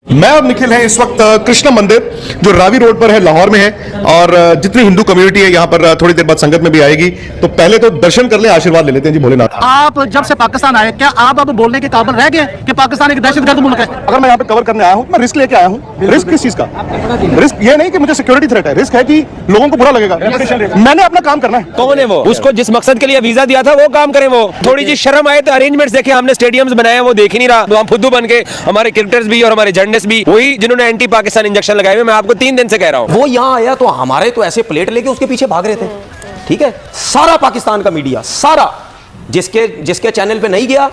मैं और निखिल हैं इस वक्त कृष्ण मंदिर जो रावी रोड पर है, लाहौर में है। और जितनी हिंदू कम्युनिटी है यहाँ पर थोड़ी देर बाद संगत में भी आएगी, तो पहले तो दर्शन कर ले, आशीर्वाद ले लेते हैं जी भोलेनाथ। आप जब से पाकिस्तान आए, क्या आप अब बोलने के काबिल रह गए कि पाकिस्तान एक दहशतगर्द मुल्क है? अगर मैं यहाँ पे कवर करने आया हूँ, मैं रिस्क लेके आया हूँ। रिस्क किस चीज का? रिस्क ये नहीं कि मुझे सिक्योरिटी थ्रेट है, रिस्क है कि लोगों को बुरा लगेगा। मैंने अपना काम करना है। कौन है वो? उसको जिस मकसद के लिए वीजा दिया था वो काम करे। वो थोड़ी सी शर्म आए तो अरेंजमेंट्स देखे। हमने स्टेडियम्स बनाए, वो देख ही नहीं रहा। तो हम फुद्दू बन के, हमारे क्रिकेटर्स भी और हमारे जर्नलिस्ट भी वही जिन्होंने एंटी पाकिस्तान इंजेक्शन लगाए हुए। मैं आपको 3 दिन से कह रहा हूँ। वो यहाँ आया तो हमारे तो ऐसे प्लेट लेके उसके पीछे भाग रहे थे। ठीक है, सारा पाकिस्तान का मीडिया, सारा जिसके चैनल पे नहीं गया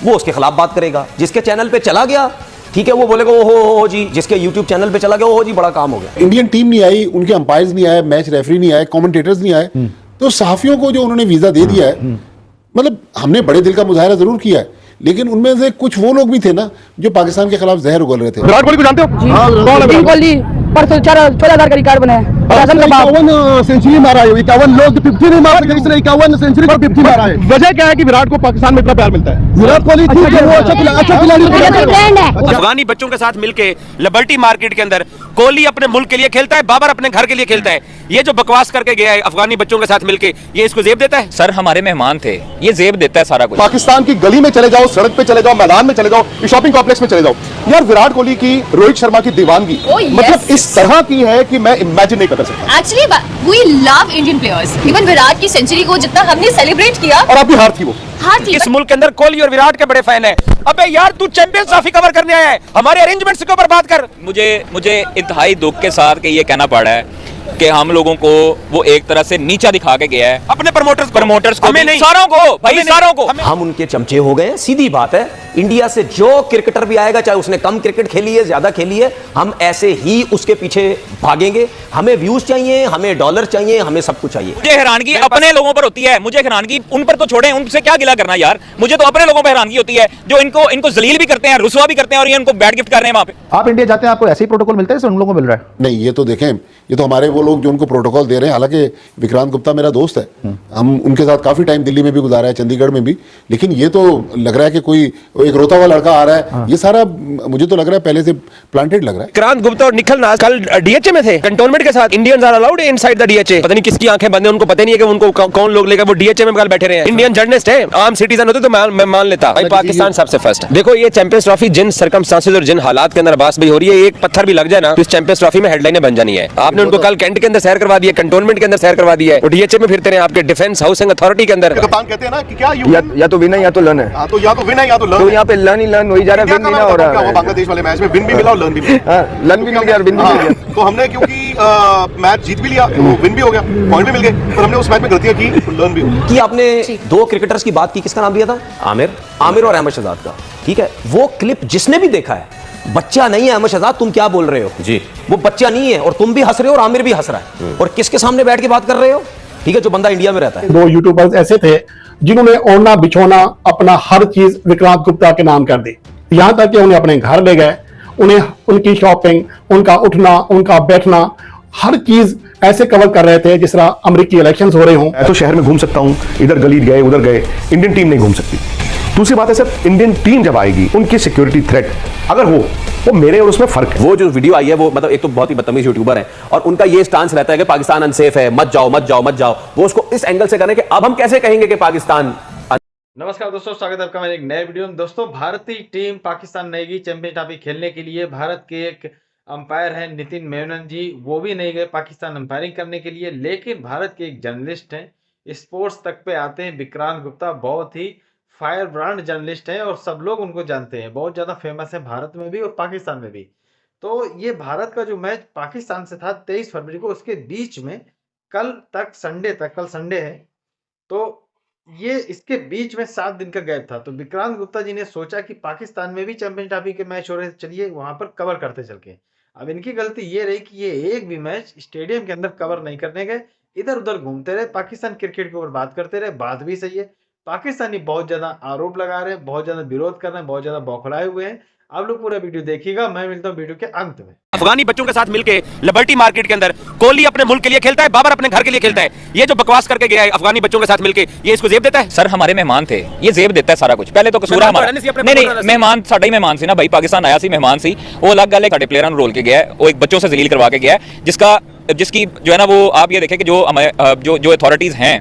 वो उसके खिलाफ बात करेगा, जिसके चैनल पे चला गया ठीक है वो बोलेगा ओ जी, जिसके यूट्यूब चैनल पे चला गया ओ जी बड़ा काम हो गया। इंडियन टीम नहीं आई, उनके अंपायर्स नहीं आए, मैच रेफरी नहीं आए, कमेंटेटर्स नहीं आए, तो सहाफियों को जो उन्होंने वीजा दे दिया है, मतलब हमने बड़े दिल का मुजाहरा जरूर किया है, लेकिन उनमें से कुछ वो लोग भी थे ना जो पाकिस्तान के खिलाफ जहर उगल रहे थे। विराट कोहली को जानते हो? विराट कोहली परसों 14,000 का रिकॉर्ड बना है। 51 सेंचुरी मारा है, 51 लोग 50 नहीं मार सके, इसने 51 सेंचुरी पर 50 मारा है। वजह क्या है कि विराट को पाकिस्तान में इतना प्यार मिलता है? विराट कोहली अच्छा खिलाड़ी। अफगानी बच्चों के साथ मिलके लिबर्टी मार्केट के अंदर कोहली अपने मुल्क के लिए खेलता है, बाबर अपने घर के लिए खेलता है। ये जो बकवास करके गया है अफगानी बच्चों के साथ मिलके, ये इसको जेब देता है? सर हमारे मेहमान थे, ये जेब देता है सारा कुछ। पाकिस्तान की गली में चले जाओ, सड़क पे चले जाओ, मैदान में चले जाओ, शॉपिंग कॉम्प्लेक्स में चले जाओ, यार विराट कोहली की, रोहित शर्मा की दीवानगी मतलब इस तरह की है कि मैं इमेजिन नहीं कर सकता। Actually we love Indian players. Even Virat की सेंचुरी को जितना हमने सेलिब्रेट किया, और आपकी हार थी वो। हाँ थी। इस मुल्क के अंदर कोहली और विराट के बड़े फैन है। अबे यार तू चैंपियंस ट्रॉफी कवर करने आया है, हमारे अरेंजमेंट्स के ऊपर बात कर। मुझे इंतहाई दुख के साथ कि ये कहना पड़ा है कि हम लोगों को वो एक तरह से नीचा दिखा के गया है। अपने प्रमोटर्स को हमें नहीं, सारों को भाई, सारों को। हम उनके चमचे हो गए, सीधी बात है। इंडिया से जो क्रिकेटर भी आएगा, चाहे उसने कम क्रिकेट खेली है ज्यादा खेली है, हम ऐसे ही उसके पीछे भागेंगे। हमें व्यूज चाहिए, हमें डॉलर चाहिए, हमें सब कुछ चाहिए। मुझे हैरानगी अपने लोगों पर होती है, मुझे हैरानगी उन पर तो छोड़ें, उनसे क्या गिला करना यार। मुझे तो अपने लोगों पर हैरानगी होती है जो इनको जलील भी करते हैं, रुसवा भी करते हैं और ये इनको बैड गिफ्ट कर रहे हैं वहां पे। आप इंडिया जाते हैं, आपको ऐसे ही प्रोटोकॉल मिलता है जैसे उन लोगों को मिल रहा है? नहीं, ये तो देखें, ये तो हमारे वो लोग जो उनको प्रोटोकॉल दे रहे हैं। हालांकि विक्रांत गुप्ता मेरा दोस्त है, हम उनके साथ काफी टाइम दिल्ली में भी गुजारा है, चंडीगढ़ में भी, लेकिन ये तो लग रहा है कि कोई एक रोता हुआ लड़का आ रहा है। ये सारा मुझे तो लग रहा है पहले से प्लांटेड लग रहा है। विक्रांत गुप्ता और निखिल नाज कल डीएचए में थे कंटोनमेंट के साथ। Indians are allowed inside the DHA. पता नहीं किसकी आंखें बंद है, उनको पता नहीं है कि उनको कौन लोग लेकर वो डीएचए में कल बैठे रहे हैं। इंडियन जर्नलिस्ट है, आम सिटीजन होते तो मैं मान लेता। भाई पाकिस्तान सबसे फर्स्ट। देखो ये चैंपियंस ट्रॉफी जिन सर्कमस्टांसेस और जिन हालात के अंदर बात भी हो रही है, एक पत्थर भी लग जाए ना तो इस चैंपियंस ट्रॉफी में हेडलाइनें बन जानी है। आपने उनको कल कैंट के अंदर सैर करवा दिया, कंटोनमेंट के अंदर सैर करवा दिया है, और डीएचए में फिरते रहे आपके डिफेंस हाउसिंग अथॉरिटी के अंदर। कप्तान कहते हैं ना कि क्या या तो विन है या तो लर्न है। तो या तो विन है या तो लर्न। तो यहाँ पे लर्न ही लर्न हो ही जा रहा है, विन भी ना हो रहा है। बांग्लादेश वाले मैच में विन भी मिला और लर्न भी मिला। लर्न भी मिल गया और विन भी मिल गया। तो हमने क्योंकि मैच जीत भी लिया तो विन भी हो गया, पॉइंट भी मिल गए, पर हमने उस मैच में गलतियां की तो लर्न भी हो गया। कि आपने 2 क्रिकेटर्स की बात की, किसका नाम लिया था? आमिर और अहमद शहजाद का। ठीक है, वो क्लिप जिसने भी देखा है, बच्चा नहीं है अहमद शहजाद, तुम क्या बोल रहे हो जी, वो बच्चा नहीं है और तुम भी हंस रहे हो और आमिर भी हंस रहा है, और किसके सामने बैठ के बात कर रहे हो? ठीक है, जो बंदा इंडिया में रहता है। 2 यूट्यूबर्स ऐसे थे जिन्होंने ओढ़ना बिछोना अपना हर चीज विक्रांत गुप्ता के नाम कर दी। यहां तक कि उन्हें अपने घर ले गए, उन्हें उनकी शॉपिंग, उनका उठना, उनका बैठना, हर चीज ऐसे कवर कर रहे थे जिस तरह अमेरिकी इलेक्शंस हो रहे हों। मैं तो शहर में घूम सकता हूँ, इधर गली गए उधर गए, इंडियन टीम नहीं घूम सकती। दूसरी बात है सर, इंडियन टीम जब आएगी उनकी सिक्योरिटी थ्रेट अगर हो, वो मेरे और उसमें फर्क है। वो जो वीडियो आई है वो मतलब एक तो बहुत ही बदतमीज यूट्यूबर है और उनका ये स्टांस रहता है कि पाकिस्तान अनसेफ है, मत जाओ मत जाओ मत जाओ। वो उसको इस एंगल से करें कि अब हम कैसे कहेंगे कि पाकिस्तान। नमस्कार दोस्तों, स्वागत है आपका मेरे एक नए वीडियो में। दोस्तों, भारतीय टीम पाकिस्तान नहीं गई चैंपियन ट्रॉफी खेलने के लिए। भारत के एक अंपायर हैं नितिन मेनन जी, वो भी नहीं गए पाकिस्तान अंपायरिंग करने के लिए। लेकिन भारत के एक जर्नलिस्ट हैं, स्पोर्ट्स तक पे आते हैं, विक्रांत गुप्ता, बहुत ही फायर ब्रांड जर्नलिस्ट हैं और सब लोग उनको जानते हैं, बहुत ज़्यादा फेमस है भारत में भी और पाकिस्तान में भी। तो ये भारत का जो मैच पाकिस्तान से था 23 फरवरी को, उसके बीच में कल तक संडे तक, कल संडे है, तो ये इसके बीच में 7 दिन का गैप था। तो विक्रांत गुप्ता जी ने सोचा कि पाकिस्तान में भी चैंपियन ट्रॉफी के मैच हो रहे थे, चलिए वहां पर कवर करते चल के। अब इनकी गलती ये रही कि ये एक भी मैच स्टेडियम के अंदर कवर नहीं करने गए, इधर उधर घूमते रहे, पाकिस्तान क्रिकेट के ऊपर बात करते रहे। बात भी सही है, पाकिस्तानी बहुत ज्यादा आरोप लगा रहे हैं, बहुत ज्यादा विरोध कर रहे हैं, बहुत ज्यादा बौखलाए हुए हैं। आप लोग पूरा वीडियो देखिएगा, मैं मिलता हूँ वीडियो के अंत में। अफगानी बच्चों के साथ मिलके लिबर्टी मार्केट के अंदर कोहली अपने मुल्क के लिए खेलता है, बाबर अपने घर के लिए खेलता है। ये जो बकवास करके गया है अफगानी बच्चों के साथ मिलके, ये इसको जेब देता है। सर हमारे मेहमान थे, ये जेब देता है सारा कुछ। पहले तो कसूर हमारा नहीं मेहमान साडा ही मेहमान सी ना भाई, पाकिस्तान आया सी मेहमान सी, वो अलग गल है। साडे प्लेयर ਨੂੰ रोल के गया है, वो एक बच्चों से जलील करवा के गया है, जिसकी जो है ना वो आप ये देखें कि जो अथॉरिटीज हैं,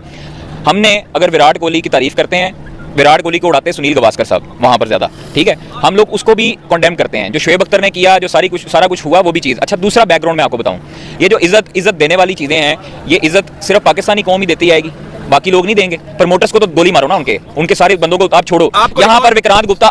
हमने अगर विराट कोहली की तारीफ करते हैं, विराट कोहली को उड़ाते हैं सुनील गावस्कर साहब वहां पर ज्यादा, ठीक है, हम लोग उसको भी कंडेम करते हैं। जो शोएब अख्तर ने किया, जो सारा कुछ हुआ, वो भी चीज़। अच्छा, दूसरा बैकग्राउंड में आपको बताऊं, ये जो इज्जत देने वाली चीज़ें हैं, ये इज्जत सिर्फ पाकिस्तानी कौम ही देती आएगी, बाकी लोग नहीं देंगे। प्रमोटर्स को तो गोली मारो ना, उनके सारे बंदों को आप छोड़ो। यहाँ पर विक्रांत गुप्ता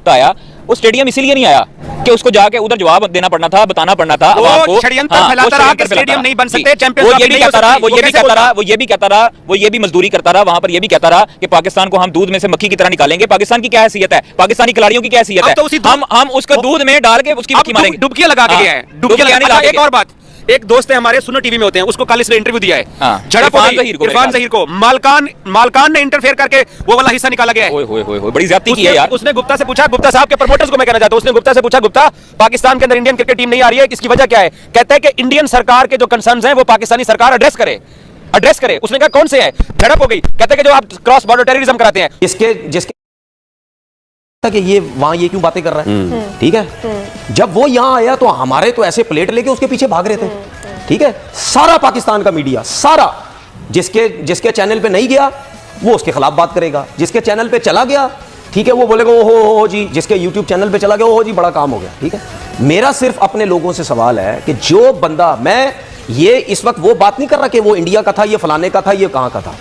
आया, वो स्टेडियम इसीलिए नहीं आया कि उसको जाके उधर जवाब देना पड़ना था, बताना पड़ना था। षड्यंत्र फैलाता रहा कि स्टेडियम नहीं बन सकते, चैंपियंस वो ये भी कहता रहा, वो ये भी मजदूरी करता रहा, वहां पर ये भी कहता रहा कि पाकिस्तान को हम दूध में से मक्खी की तरह निकालेंगे। पाकिस्तान की क्या हैसियत है, पाकिस्तानी खिलाड़ियों की क्या हैसियत है? हम उसको दूध में डाल के उसकी मक्खी मारेंगे। डुबकियां लगा के गया है, डुबकियां लगा के। एक और बात, एक दोस्त है हमारे, सुनो टीवी में होते हैं, उसको कल इसने इंटरव्यू दिया है, झड़प हो गई इरफान ज़हीर को, मालकान ने इंटरफेयर करके वो वाला हिस्सा निकाला गया है। ओए बड़ी ज्यादती की है यार। उसने गुप्ता से पूछा, गुप्ता साहब के प्रमोटर्स को मैं कहना चाहता हूं, उसने गुप्ता से पूछा, गुप्ता पाकिस्तान के अंदर इंडियन क्रिकेट टीम नहीं आ रही है, इसकी वजह क्या है? कहता है कि इंडियन सरकार के जो कंसर्न्स हैं वो पाकिस्तानी सरकार एड्रेस करे। उसने कहा कौन से है? झड़प हो गई। कहते हैं कि जो आप क्रॉस बॉर्डर टेररिज्म कराते हैं, जिसके कि ये वहां ये क्यों बातें कर रहा है, ठीक है। जब वो यहां आया तो हमारे तो ऐसे प्लेट लेके उसके पीछे भाग रहे थे, ठीक है। सारा पाकिस्तान का मीडिया, सारा जिसके चैनल पे नहीं गया वो उसके खिलाफ बात करेगा, जिसके चैनल पे चला गया, ठीक है, वो बोलेगा ओहो जी, जिसके यूट्यूब चैनल पे चला गया ओहो जी बड़ा काम हो गया, ठीक है। मेरा सिर्फ अपने लोगों से सवाल है कि जो बंदा, मैं ये इस वक्त वो बात नहीं कर रहा कि वो इंडिया का था, ये फलाने का था, ये कहां का था।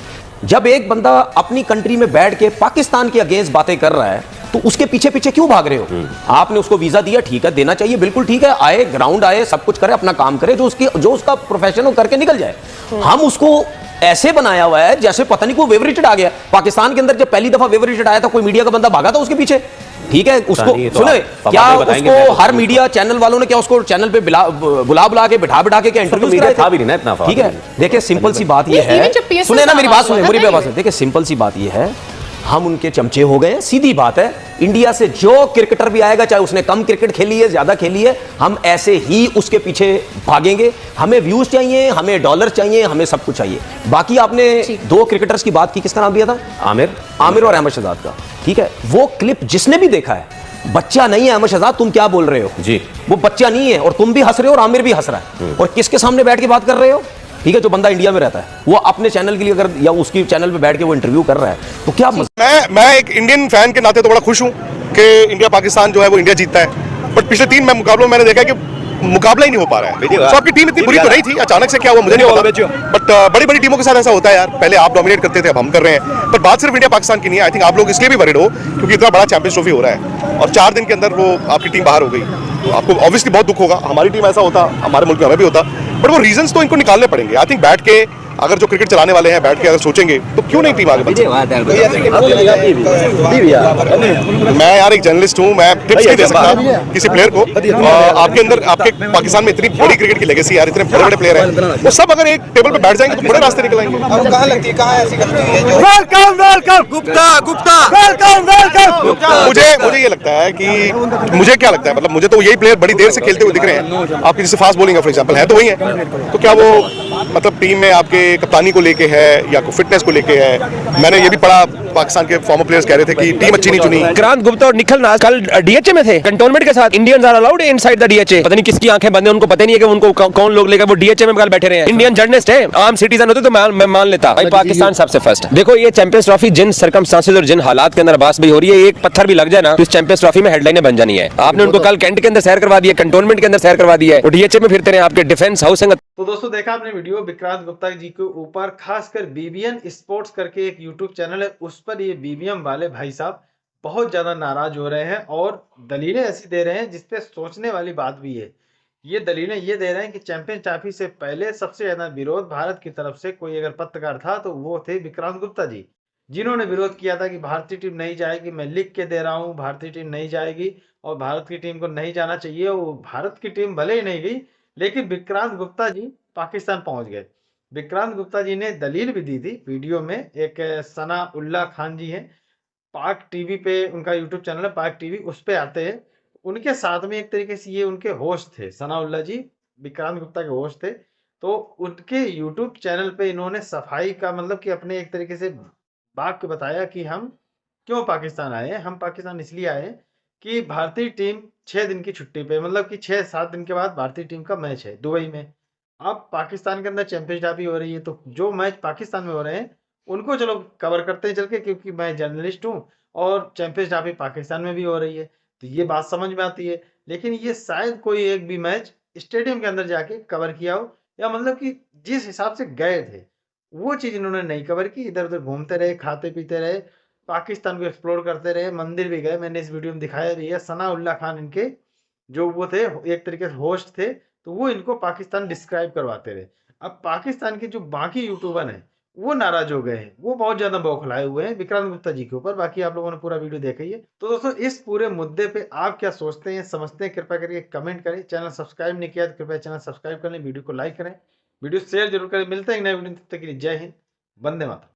जब एक बंदा अपनी कंट्री में बैठ के पाकिस्तान के अगेंस्ट बातें कर रहा है तो उसके पीछे पीछे क्यों भाग रहे हो? आपने उसको वीजा दिया, ठीक है, देना चाहिए, बिल्कुल ठीक है, आए ग्राउंड आए, सब कुछ करे, अपना काम करे, जो उसका प्रोफेशन हो करके निकल जाए। हम उसको ऐसे बनाया हुआ है जैसे पता नहीं कोई वेवरेटेड आ गया। पाकिस्तान के अंदर जब पहली दफा वेवरेटेड आया था, कोई मीडिया का बंदा भागा था उसके पीछे, ठीक है। उसको सुने, क्या उसको हर मीडिया चैनल वालों ने क्या उसको चैनल पे बुला के बिठा के क्या इंटरव्यू था भी नहीं इतना, ठीक है। देखिए सिंपल सी बात ये है, सुने ना मेरी बात, सुने मेरी बात सुने। देखिए सिंपल सी बात ये है, हम उनके चमचे हो गए, सीधी बात है। इंडिया से जो क्रिकेटर भी आएगा, चाहे उसने कम क्रिकेट खेली है ज्यादा खेली है, हम ऐसे ही उसके पीछे भागेंगे। हमें व्यूज चाहिए, हमें डॉलर चाहिए, हमें सब कुछ चाहिए। बाकी आपने दो क्रिकेटर्स की बात की, किसका नाम दिया था? आमिर और अहमद शहजाद का, ठीक है। वो क्लिप जिसने भी देखा है, बच्चा नहीं है अहमद शहजाद, तुम क्या बोल रहे हो जी, वो बच्चा नहीं है, और तुम भी हंस रहे हो और आमिर भी हंस रहा है, और किसके सामने बैठ के बात कर रहे हो? ठीक है, जो बंदा इंडिया में रहता है, वो अपने चैनल के लिए अगर या उसकी चैनल पे बैठ के वो इंटरव्यू कर रहा है तो क्या मैं एक इंडियन फैन के नाते तो बड़ा खुश हूं कि इंडिया पाकिस्तान जो है वो इंडिया जीतता है, बट पिछले 3 मुकाबलों में मैंने देखा कि मुकाबला ही नहीं हो पा रहा है। तो आपकी टीम इतनी बुरी तो नहीं थी, अचानक से क्या हुआ मुझे नहीं पता, बट बड़ी बड़ी टीमों के साथ ऐसा होता है यार। पहले आप डोमिनेट करते थे, अब हम कर रहे हैं, पर बात सिर्फ इंडिया पाकिस्तान की नहीं है। आई थिंक आप लोग इसलिए भी वरीड हो क्योंकि इतना बड़ा चैंपियंस ट्रॉफी हो रहा है और 4 दिन के अंदर वो आपकी टीम बाहर हो गई, तो आपको ऑब्वियसली बहुत दुख होगा। हमारी टीम ऐसा होता, हमारे मुल्क में हमें भी होता, बट वो रीजंस तो इनको निकालने पड़ेंगे। आई थिंक बैठ के अगर जो क्रिकेट चलाने वाले हैं बैठ के अगर सोचेंगे तो क्यों नहीं टीम आगे बढ़ सकती। मैं यार एक जर्नलिस्ट हूँ, मैं टिप्स नहीं दे सकता किसी प्लेयर को। आपके अंदर, आपके पाकिस्तान में इतनी बड़ी क्रिकेट की लेगेसी यार, इतने बड़े बड़े प्लेयर हैं, वो सब अगर एक टेबल पे बैठ जाएंगे तो बड़े रास्ते निकल आएंगे। कहाँ लगती है, कहाँ ऐसी गलती है जो वेलकम गुप्ता मुझे ये लगता है कि मुझे क्या लगता है, मतलब मुझे तो यही प्लेयर बड़ी देर से खेलते हुए दिख रहे हैं। आपकी जैसे फास्ट बॉलिंग है फॉर एग्जांपल, है तो वही है, तो क्या वो मतलब टीम में आपके कप्तानी को लेके है या फिटनेस को लेके है? मैंने ये भी पढ़ा, पाकिस्तान के फॉर्मर प्लेयर्स कह रहे थे कि टीम अच्छी नहीं चुनी। विक्रांत गुप्ता और निखिल नाज कल डीएचए में थे, कंटोनमेंट के साथ। Indians are allowed inside the DHA. पता नहीं किसकी आंखें बंद है, उनको पता नहीं है कि उनको कौन लोग लेकर वो डीएचए में कल बैठे रहे हैं। इंडियन जर्नलिस्ट है, आम सिटीजन होते तो मैं मान लेता भाई, पाकिस्तान सबसे फर्स्ट। देखो ये चैंपियंस ट्रॉफी जिन सर्कमस्टांसेस और जिन हालात के अंदर अब्बास भाई हो रही है, एक पत्थर भी लग जाए ना तो इस चैंपियंस ट्रॉफी में हेडलाइनें बन जानी है। आपने उनको कल कैंट के अंदर सैर करवा दिया, कंटोनमेंट के अंदर सैर करवा दिया है, डीएचए में फिरते रहे आपके डिफेंस हाउसिंग। तो दोस्तों देखा आपने वीडियो, विक्रांत गुप्ता जी के ऊपर खासकर बीबीएन स्पोर्ट्स करके एक यूट्यूब चैनल है, उस पर ये बीबीएम वाले भाई साहब बहुत ज्यादा नाराज हो रहे हैं और दलीलें ऐसी दे रहे हैं जिसपे सोचने वाली बात भी है। ये दलीलें ये दे रहे हैं कि चैंपियन ट्रॉफी से पहले सबसे ज्यादा विरोध भारत की तरफ से कोई अगर पत्रकार था तो वो थे विक्रांत गुप्ता जी, जिन्होंने विरोध किया था कि भारतीय टीम नहीं जाएगी। मैं लिख के दे रहा हूँ, भारतीय टीम नहीं जाएगी और भारत की टीम को नहीं जाना चाहिए। वो भारत की टीम भले ही नहीं गई, लेकिन विक्रांत गुप्ता जी पाकिस्तान पहुंच गए। विक्रांत गुप्ता जी ने दलील भी दी थी वीडियो में, एक सना उल्ला खान जी हैं, पाक टीवी पे उनका यूट्यूब चैनल है पाक टीवी, उस पे आते हैं। उनके साथ में एक तरीके से ये उनके होस्ट थे, सनाउल्लाह जी विक्रांत गुप्ता के होस्ट थे। तो उनके यूट्यूब चैनल पे इन्होंने सफाई का मतलब कि अपने एक तरीके से वाक्य बताया कि हम क्यों पाकिस्तान आए हैं। हम पाकिस्तान इसलिए आए हैं कि भारतीय टीम 6 दिन की छुट्टी पे, मतलब कि 6-7 दिन के बाद भारतीय टीम का मैच है दुबई में। अब पाकिस्तान के अंदर चैंपियंस ट्रॉफी हो रही है, तो जो मैच पाकिस्तान में हो रहे हैं उनको चलो कवर करते हैं चल के, क्योंकि मैं जर्नलिस्ट हूँ और चैंपियंस ट्रॉफी पाकिस्तान में भी हो रही है, तो ये बात समझ में आती है। लेकिन ये शायद कोई एक भी मैच स्टेडियम के अंदर जाके कवर किया हो, या मतलब कि जिस हिसाब से गए थे वो चीज़ इन्होंने नहीं कवर की। इधर-उधर घूमते रहे, खाते-पीते रहे, पाकिस्तान को एक्सप्लोर करते रहे, मंदिर भी गए, मैंने इस वीडियो में दिखाया भी है। सनाउल्लाह खान इनके जो वो थे, एक तरीके से होस्ट थे, तो वो इनको पाकिस्तान डिस्क्राइब करवाते रहे। अब पाकिस्तान के जो बाकी यूट्यूबर हैं, वो नाराज़ हो गए हैं, वो बहुत ज़्यादा बौखलाए हुए हैं विक्रांत गुप्ता जी के ऊपर। बाकी आप लोगों ने पूरा वीडियो देखा ही है। तो दोस्तों इस पूरे मुद्दे पे आप क्या सोचते हैं, समझते हैं, कृपया करके कमेंट करें। चैनल सब्सक्राइब नहीं किया तो कृपया चैनल सब्सक्राइब कर लें, वीडियो को लाइक करें, वीडियो शेयर जरूर करें। मिलते हैं एक नए वीडियो में, तब तक के लिए जय हिंद, वंदे मातरम।